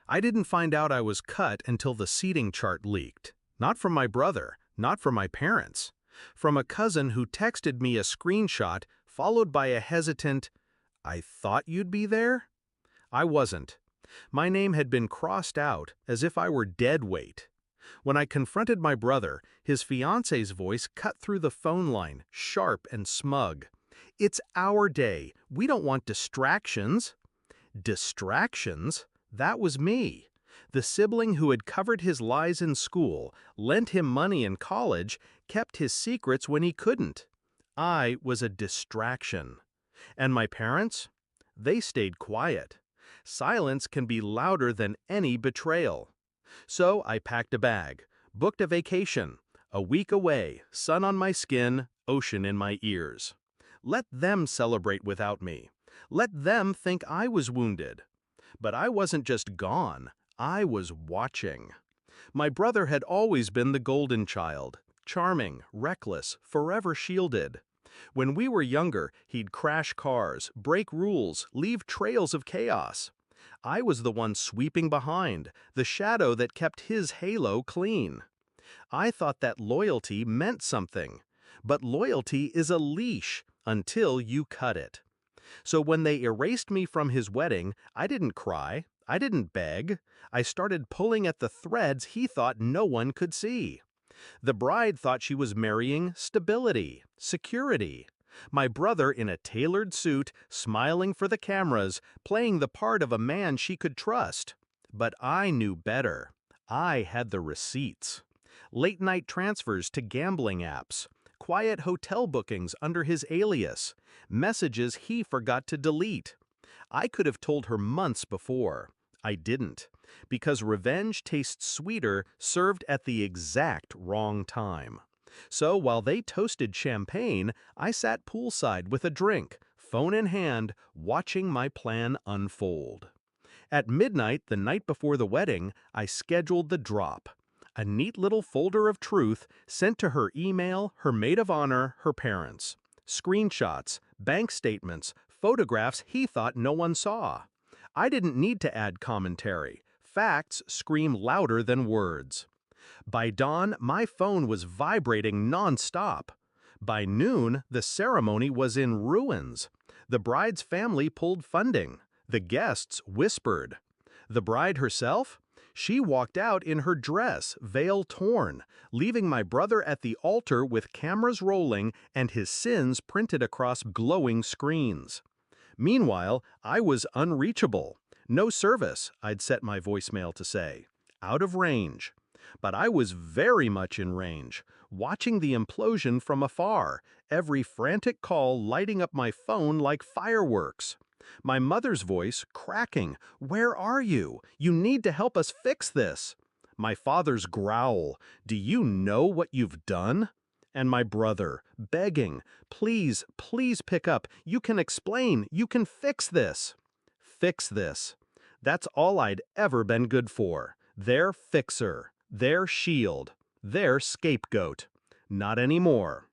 I didn't find out I was cut until the seating chart leaked. Not from my brother, not from my parents. From a cousin who texted me a screenshot followed by a hesitant, "I thought you'd be there?" I wasn't. My name had been crossed out as if I were dead weight. When I confronted my brother, his fiance's voice cut through the phone line, sharp and smug. "It's our day. We don't want distractions." Distractions? That was me. The sibling who had covered his lies in school, lent him money in college, kept his secrets when he couldn't. I was a distraction. And my parents? They stayed quiet. Silence can be louder than any betrayal. So I packed a bag, booked a vacation, a week away, sun on my skin, ocean in my ears. Let them celebrate without me. Let them think I was wounded. But I wasn't just gone, I was watching. My brother had always been the golden child, charming, reckless, forever shielded. When we were younger, he'd crash cars, break rules, leave trails of chaos. I was the one sweeping behind, the shadow that kept his halo clean. I thought that loyalty meant something. But loyalty is a leash until you cut it. So when they erased me from his wedding, I didn't cry, I didn't beg. I started pulling at the threads he thought no one could see. The bride thought she was marrying stability, security. My brother in a tailored suit, smiling for the cameras, playing the part of a man she could trust. But I knew better. I had the receipts. Late-night transfers to gambling apps, quiet hotel bookings under his alias, messages he forgot to delete. I could have told her months before. I didn't, because revenge tastes sweeter served at the exact wrong time. So while they toasted champagne, I sat poolside with a drink, phone in hand, watching my plan unfold. At midnight the night before the wedding, I scheduled the drop. A neat little folder of truth sent to her email, her maid of honor, her parents. Screenshots, bank statements, photographs he thought no one saw. I didn't need to add commentary. Facts scream louder than words. By dawn, my phone was vibrating nonstop. By noon, the ceremony was in ruins. The bride's family pulled funding. The guests whispered. The bride herself? She walked out in her dress, veil torn, leaving my brother at the altar with cameras rolling and his sins printed across glowing screens. Meanwhile, I was unreachable. No service, I'd set my voicemail to say. Out of range. But I was very much in range, watching the implosion from afar, every frantic call lighting up my phone like fireworks. My mother's voice cracking, "Where are you? You need to help us fix this." My father's growl, "Do you know what you've done?" And my brother, begging, "Please, please pick up. You can explain. You can fix this." Fix this. That's all I'd ever been good for. Their fixer, their shield, their scapegoat. Not anymore.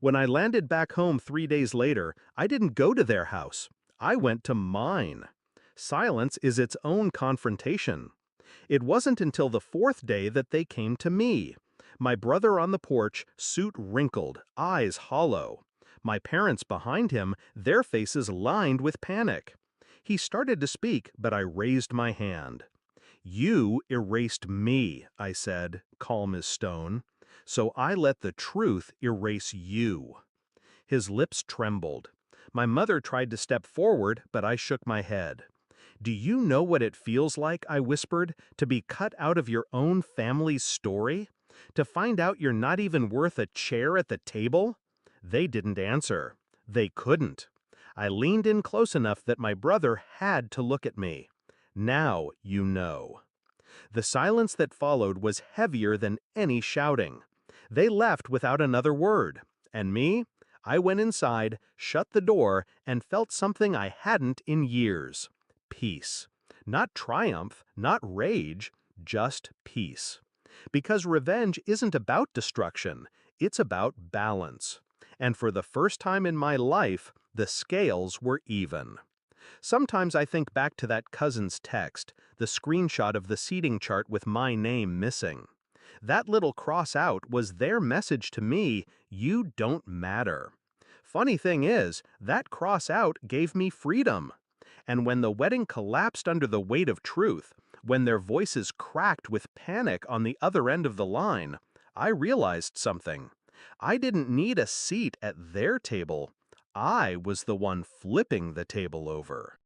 When I landed back home 3 days later, I didn't go to their house. I went to mine. Silence is its own confrontation. It wasn't until the fourth day that they came to me. My brother on the porch, suit wrinkled, eyes hollow. My parents behind him, their faces lined with panic. He started to speak, but I raised my hand. "You erased me," I said, calm as stone. "So I let the truth erase you." His lips trembled. My mother tried to step forward, but I shook my head. "Do you know what it feels like," I whispered, "to be cut out of your own family's story? To find out you're not even worth a chair at the table?" They didn't answer. They couldn't. I leaned in close enough that my brother had to look at me. "Now you know." The silence that followed was heavier than any shouting. They left without another word. And me? I went inside, shut the door, and felt something I hadn't in years. Peace. Not triumph, not rage, just peace. Because revenge isn't about destruction, it's about balance. And for the first time in my life, the scales were even. Sometimes I think back to that cousin's text, the screenshot of the seating chart with my name missing. That little cross out was their message to me, you don't matter. Funny thing is, that cross out gave me freedom. And when the wedding collapsed under the weight of truth, when their voices cracked with panic on the other end of the line, I realized something. I didn't need a seat at their table. I was the one flipping the table over.